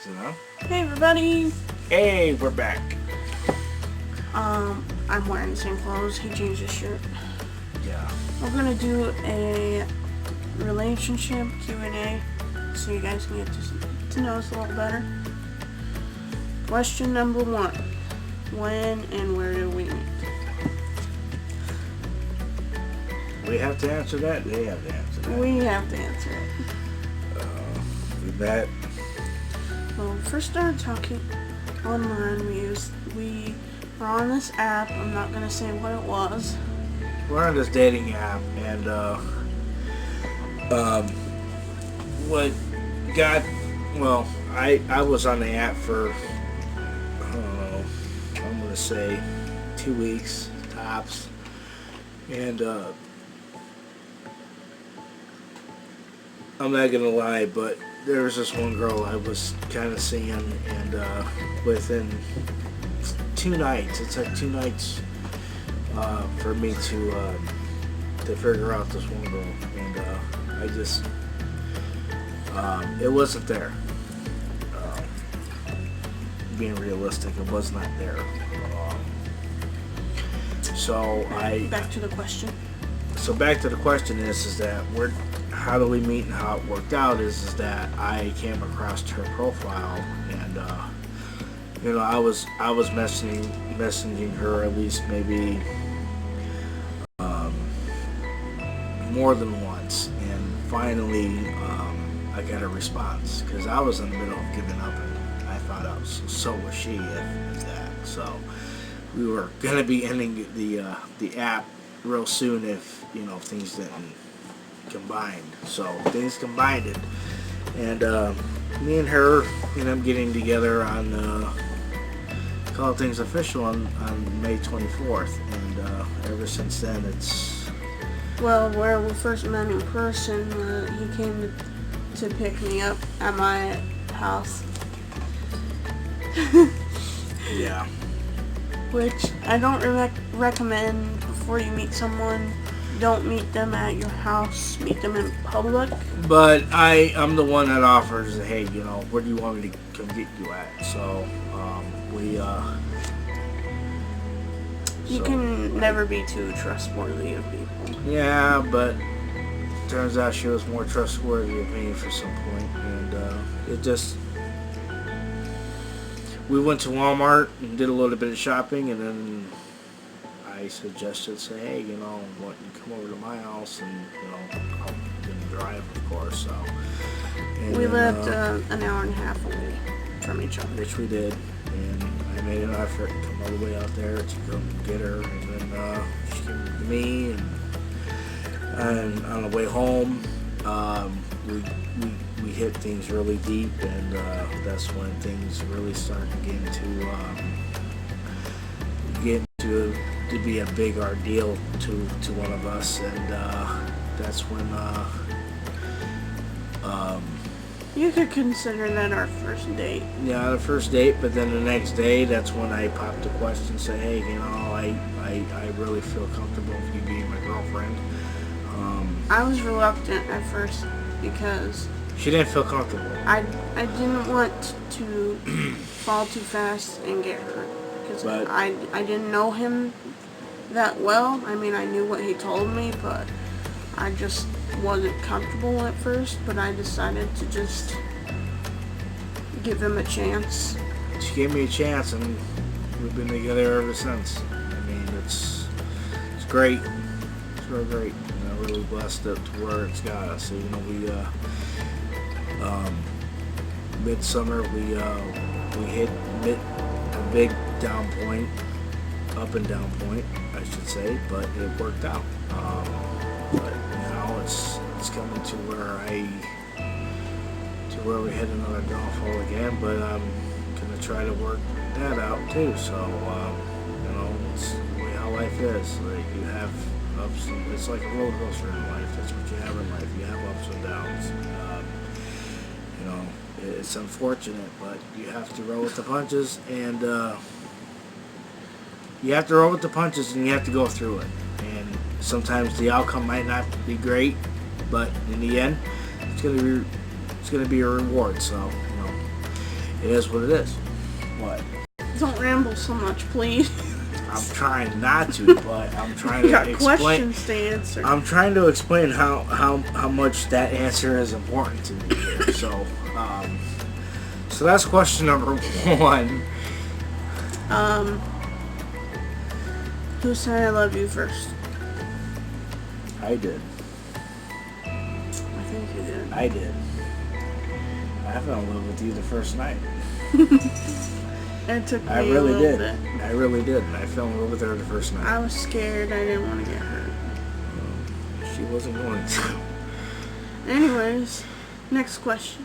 You know? Hey everybody! Hey, we're back. I'm wearing the same clothes. He changed his shirt. Yeah. We're gonna do a relationship Q&A so you guys can get to know us a little better. Question number 1. When and where did we meet? We have to answer that. They have to answer that. We have to answer it. We met. Well, we first started talking online. We were on this app. I'm not gonna say what it was. We're on this dating app, and what got I was on the app for I don't know, I'm gonna say 2 weeks tops, and I'm not gonna lie, but there was this one girl I was kind of seeing, and within 2 nights, it's like 2 nights for me to figure out this one girl, and I just it wasn't there. Being realistic, it was not there. So Back to the question. So back to the question is that how do we meet, and how it worked out is that I came across her profile, and I was messaging her at least maybe more than once, and finally I got a response because I was in the middle of giving up, and I found out so was she, if that. So we were gonna be ending the app real soon if things didn't combine. So things combined, and me and her ended up getting together on call things official on May 24th, and ever since then it's Well, where we first met in person, he came to pick me up at my house. yeah. Which I don't recommend before you meet someone. Don't meet them at your house. Meet them in public. But I'm the one that offers, hey, where do you want me to come get you at? So You can never be too trustworthy of people. Yeah, but turns out she was more trustworthy of me for some point, and we went to Walmart and did a little bit of shopping, and then I suggested, say, hey, what, you come over to my house, and I'll drive, of course. So We lived an hour and a half away from each other, which we did, and I made an effort to come all the way out there to go get her, and then she came to me, and on the way home, we hit things really deep, and that's when things really started to be a big ordeal to one of us, and that's when You could consider that our first date. yeah, the first date. But then the next day, that's when I popped the question, say, hey, I really feel comfortable with you being my girlfriend. I was reluctant at first because She didn't feel comfortable. I didn't want to fall too fast and get hurt because But- I didn't know him that well. I mean, I knew what he told me, but I just wasn't comfortable at first. But I decided to just give him a chance. She gave me a chance, and we've been together ever since. I mean, it's great. It's real great. Really blessed up to where it's got us. So, midsummer we hit a big down point, up and down point, I should say, but it worked out. But now it's coming to where we hit another downfall again. But I'm gonna try to work that out too. So it's the way how life is. Like, you have ups, and it's like a roller coaster in life. That's what you have in life. You have ups and downs. It's unfortunate, but you have to roll with the punches, and you have to roll with the punches, and you have to go through it. And sometimes the outcome might not be great, but in the end, it's gonna be a reward. So It is what it is. What? Don't ramble so much, please. I'm trying not to, but I'm trying You to got explain. questions to answer. I'm trying to explain how much that answer is important to me here. So that's question number 1. Who said I love you first? I did. I think you did. I did. I fell in love with you the first night. It took me I a really little did. bit. I really did. I fell in love with her the first night. I was scared. I didn't want to get hurt. She wasn't going to. Anyways, next question.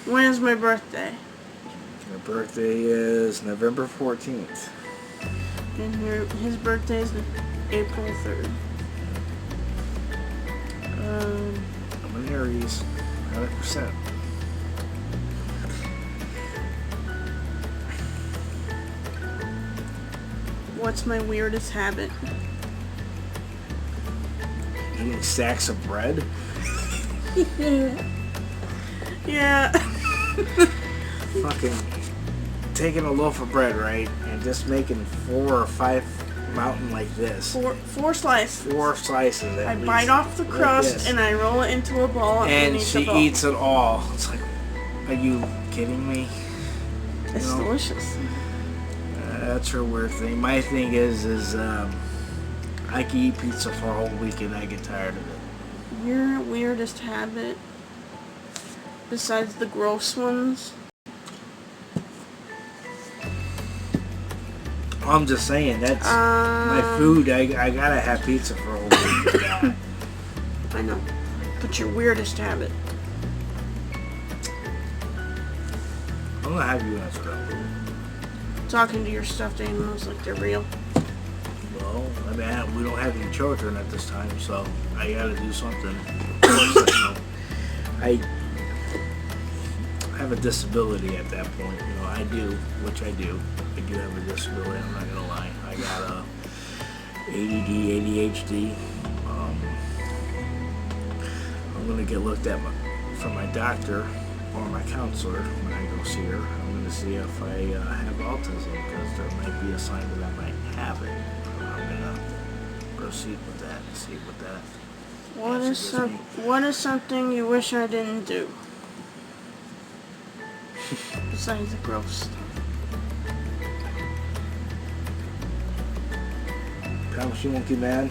When is my birthday? Her birthday is November 14th. And his birthday is April 3rd. I'm an Aries, 100%. What's my weirdest habit? Eating stacks of bread? Yeah. Fucking taking a loaf of bread, right? And just making 4 or 5 mountain like this. Four slices. 4 slices at I least, bite off the like crust this. and I roll it into a ball and eat she the ball. eats it all. It's like, are you kidding me? It's you know? delicious. That's her weird thing. My thing is I can eat pizza for a whole week and I get tired of it. Your weirdest habit, besides the gross ones? I'm just saying, that's my food. I gotta have pizza for a whole week of that. I know. But your weirdest habit? I'm gonna have you answer that. Talking to your stuffed animals like they're real. Well, I mean, we don't have any children at this time, so I gotta do something. Of course, I have a disability at that point. You know, I do, which I do. I do have a disability. I'm not gonna lie. I got ADD, ADHD. I'm gonna get looked at from my doctor or my counselor when I go see her. I'm gonna see if I have autism, because there might be a sign that I might have it. I'm gonna proceed with that and see what that. What is something you wish I didn't do? Besides the gross stuff. Promise you won't get mad.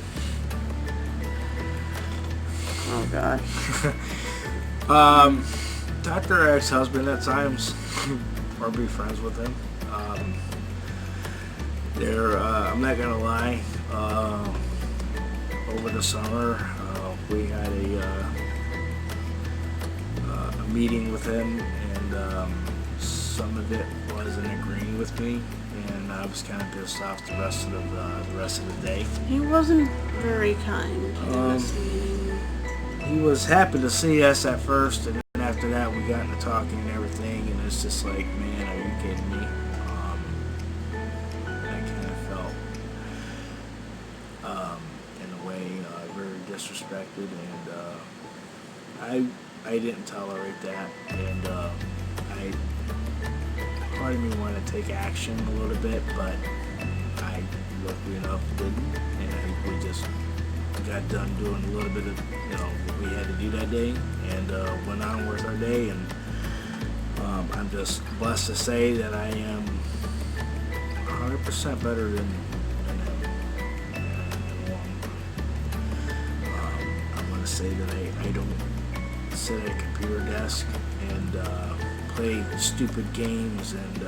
Oh God. Talk to her ex-husband at times, or be friends with him. I'm not gonna lie. Over the summer, we had a meeting with him, and some of it wasn't agreeing with me, and I was kind of pissed off the rest of the day. He wasn't very kind in this meeting. He was happy to see us at first, and then after that we got into talking and everything, and it's just like, man, are you kidding me? I kind of felt, in a way, very disrespected, and I didn't tolerate that, and part of me wanted to take action a little bit, but I, luckily enough, didn't, and we just got done doing a little bit of, what we had to do that day, and went on with our day, and I'm just blessed to say that I am 100% better than him. I'm going to say that I don't sit at a computer desk and play stupid games and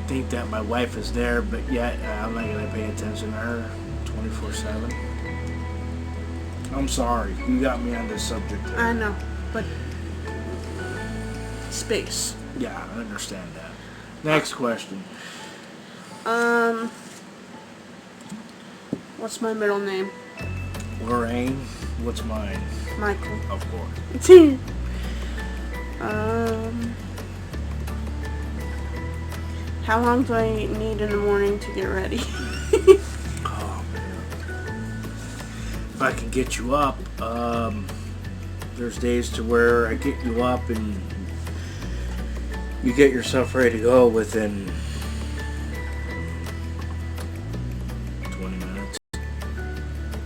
think that my wife is there, but yet I'm not going to pay attention to her 24/7. I'm sorry, you got me on this subject there. I know, but space. Yeah, I understand that. Next question. What's my middle name? Lorraine. What's mine? Michael. Of course. How long do I need in the morning to get ready? Oh man. If I can get you up, there's days to where I get you up and you get yourself ready to go within 20 minutes,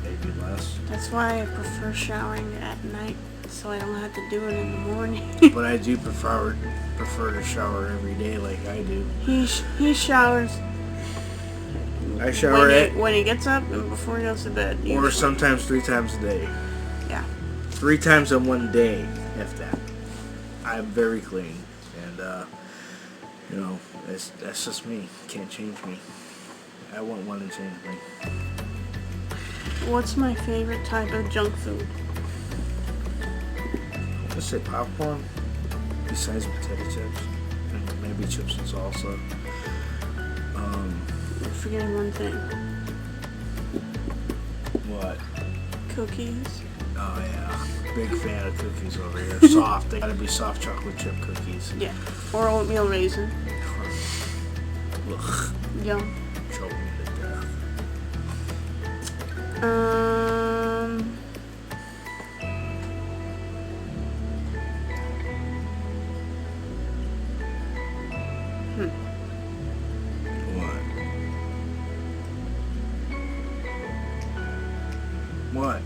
maybe less. That's why I prefer showering at night, so I don't have to do it in the morning. But I do prefer to shower every day like I do. He showers I shower when he gets up and before he goes to bed. or Usually. sometimes 3 times a day. Yeah. 3 times in one day, if that. I'm very clean, and that's just me. Can't change me. I won't want to change me. What's my favorite type of junk food? Let's say popcorn, besides potato chips, and maybe chips and salsa. You're forgetting one thing. What? Cookies. Oh yeah, big fan of cookies over here. Soft. They gotta be soft chocolate chip cookies. Yeah. Or oatmeal raisin. Ugh, Yum. choke me to death. What?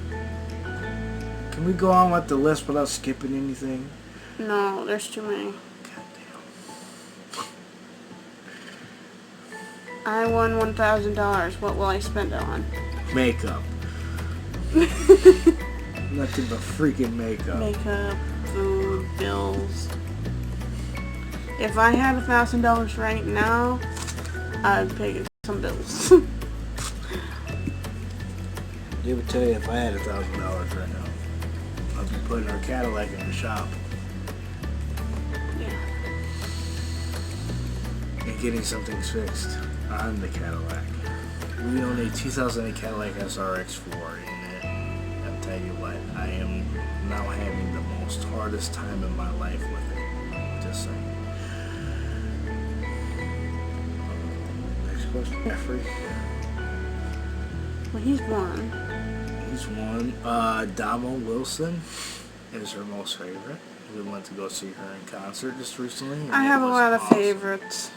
Can we go on with the list without skipping anything? No, there's too many. Goddamn. I won $1,000. What will I spend it on? Makeup. Nothing but freaking makeup. Makeup, food, bills. If I had $1,000 right now, I'd pay some bills. They would tell you if I had $1,000 right now, I'd be putting our Cadillac in the shop Yeah. and getting something fixed on the Cadillac. We own a 2008 Cadillac SRX4, and I'll tell you what, I am now having the most hardest time in my life with it. Just saying. Next question, Jeffrey. Well, he's one. He's one. Damo Wilson is her most favorite. We went to go see her in concert just recently. And I have a it was lot of awesome. favorites.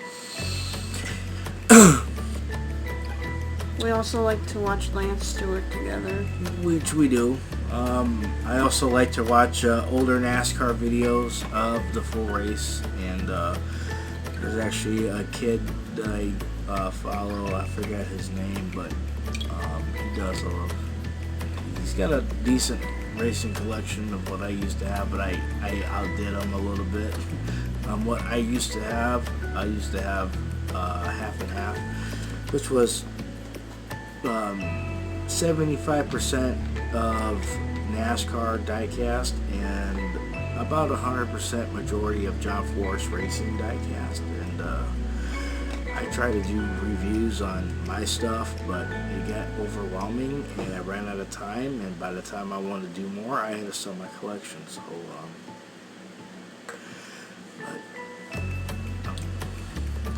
We also like to watch Lance Stewart together. Which we do. I also like to watch older NASCAR videos of the full race. And there's actually a kid that I follow. I forget his name, but he does he's got a decent racing collection of what I used to have, but I outdid him a little bit. What I used to have half and half, which was 75% of NASCAR diecast and about 100% majority of John Force Racing diecast. And I try to do reviews on my stuff, but it got overwhelming and I ran out of time, and by the time I wanted to do more, I had to sell my collection. So but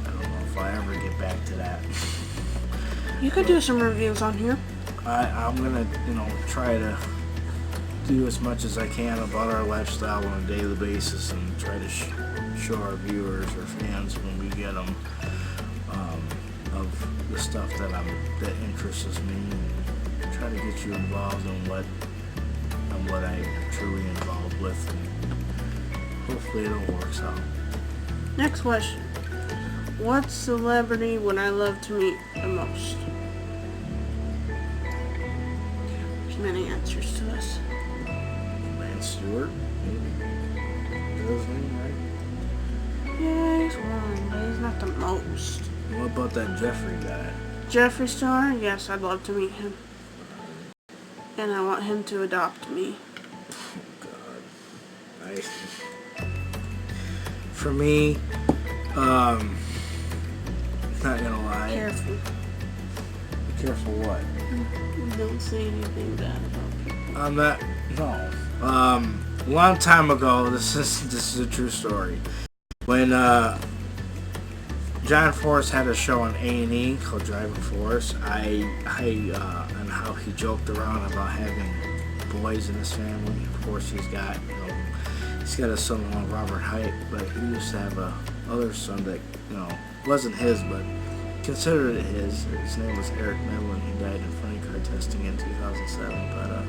I don't know if I ever get back to that. You could do some reviews on here. I'm gonna, try to do as much as I can about our lifestyle on a daily basis and try to show our viewers or fans when we get them of the stuff that interests me, and try to get you involved in what I'm truly involved with, and hopefully it all works out. Next question. What celebrity would I love to meet the most? There's many answers to this. Lance Stewart, maybe. Is that his name, right? Yeah, he's one, but he's not the most. What about that Jeffrey guy? Jeffree Star? Yes, I'd love to meet him. And I want him to adopt me. God. For me, not gonna lie. Careful. Careful what? Don't say anything bad about people. I'm not. No. A long time ago, this is a true story. When John Force had a show on A&E called Driving Force, and how he joked around about having boys in his family. Of course, he's got a son-in-law, Robert Height, but he used to have a other son that wasn't his, but considered it his. His name was Eric Medlin. He died in funny car testing in 2007. But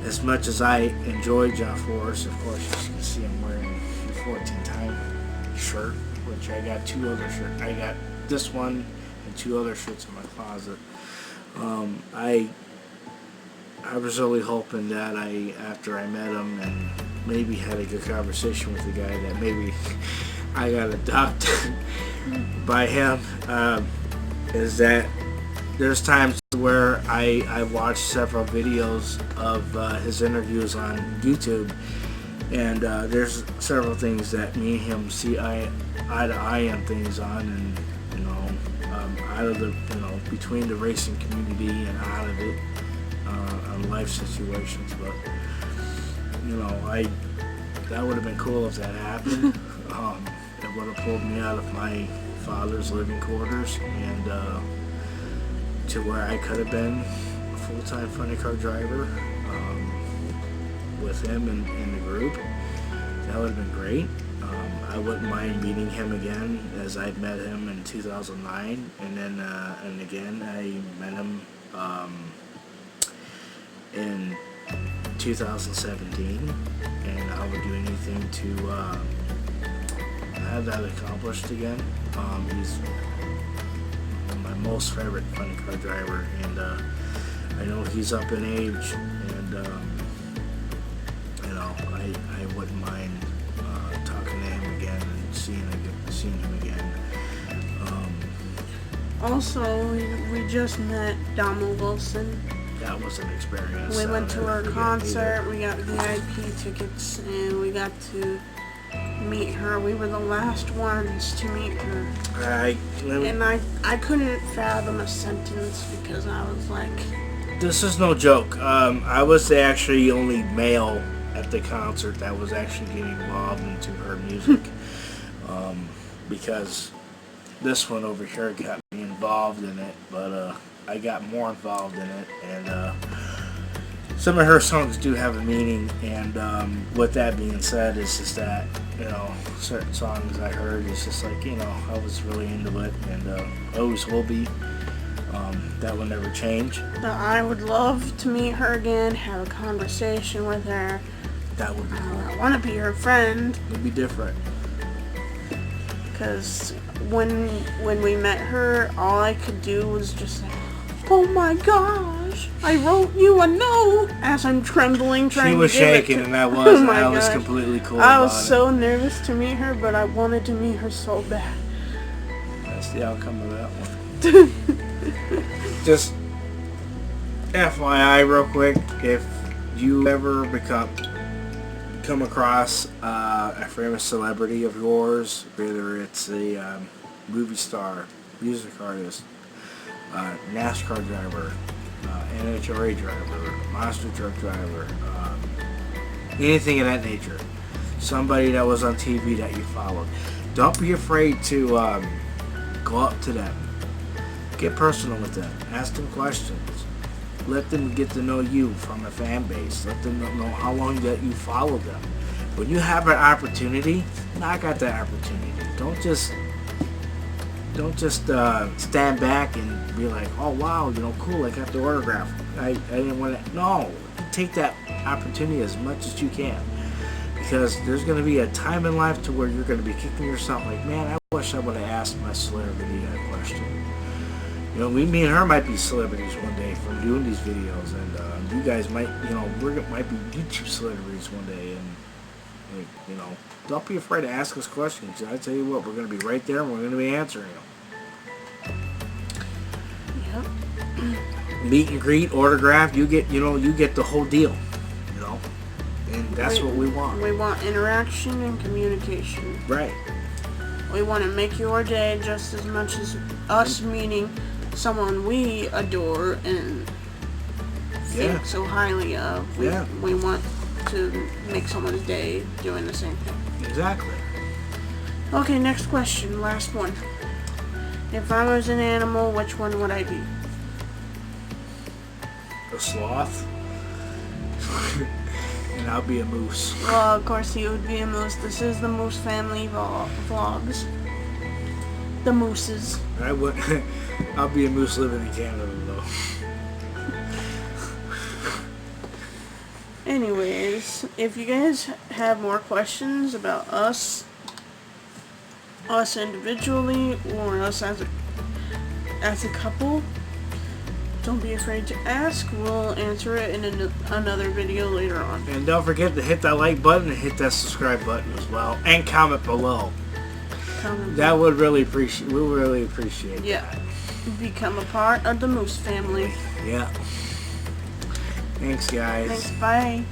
as much as I enjoy John Forrest, of course, you can see I'm wearing the 14-time shirt, which I got 2 other shirts. I got this one and 2 other shirts in my closet. I was really hoping that after I met him and maybe had a good conversation with the guy, that maybe I got adopted by him. Is that there's times where I watched several videos of his interviews on YouTube, and there's several things that me and him see eye to eye on things on, and out of the between the racing community and out of it on life situations. But that would have been cool if that happened. It would have pulled me out of my father's living quarters and to where I could have been a full-time funny car driver with him in the group. That would have been great. I wouldn't mind meeting him again, as I met him in 2009, and then and again I met him in 2017, and I would do anything to have that accomplished again. He's my most favorite funny car driver, and I know he's up in age, and I wouldn't mind talking to him again and seeing him again. Also, we just met Dama Wilson. That was an experience. We went to her concert, we got VIP tickets, and we got to meet her. We were the last ones to meet her. And I couldn't fathom a sentence because I was like... This is no joke. I was the actually only male at the concert that was actually getting involved into her music. Because this one over here got me involved in it, but I got more involved in it, and some of her songs do have a meaning, and with that being said, it's just that, certain songs I heard, it's just like, I was really into it, and always will be. That will never change. But I would love to meet her again, have a conversation with her. That would be cool. I want to be her friend. It would be different. Because when we met her, all I could do was just say, "Oh my gosh, I wrote you a note," as I'm trembling, trying to She was shaking, and I was completely cool. I was so nervous to meet her, but I wanted to meet her so bad. That's the outcome of that one. Just FYI, real quick, if you ever come across a famous celebrity of yours, whether it's a movie star, music artist, NASCAR driver, NHRA driver, monster truck driver, anything of that nature, somebody that was on TV that you followed, don't be afraid to go up to them, get personal with them, ask them questions, let them get to know you from a fan base, let them know how long that you follow them. When you have an opportunity, knock out that opportunity. Don't just stand back and be like, "Oh wow, cool, I got the autograph. I didn't want to." No, take that opportunity as much as you can, because there's going to be a time in life to where you're going to be kicking yourself like, "Man, I wish I would have asked my celebrity that question." Me and her might be celebrities one day from doing these videos, and you guys might, might be YouTube celebrities one day, and don't be afraid to ask us questions. I tell you what, we're going to be right there, and we're going to be answering them. Yep. Meet and greet, autograph, you get the whole deal, and that's what we want. We want interaction and communication. Right. We want to make your day just as much as us meeting someone we adore and think so highly of. We want to make someone's day doing the same thing. Exactly. Okay, next question, last one. If I was an animal, which one would I be? A sloth. And I'll be a moose. Well, of course he would be a moose. This is the Moose Family Vlogs. The Mooses. I'll be a moose living in Canada though. Anyways, if you guys have more questions about us individually, or us as a couple, don't be afraid to ask. We'll answer it in another video later on. And don't forget to hit that like button and hit that subscribe button as well, and comment below. That would really appreciate. We would really appreciate. Yeah, become a part of the Moose family. Yeah. Thanks, guys. Thanks. Bye.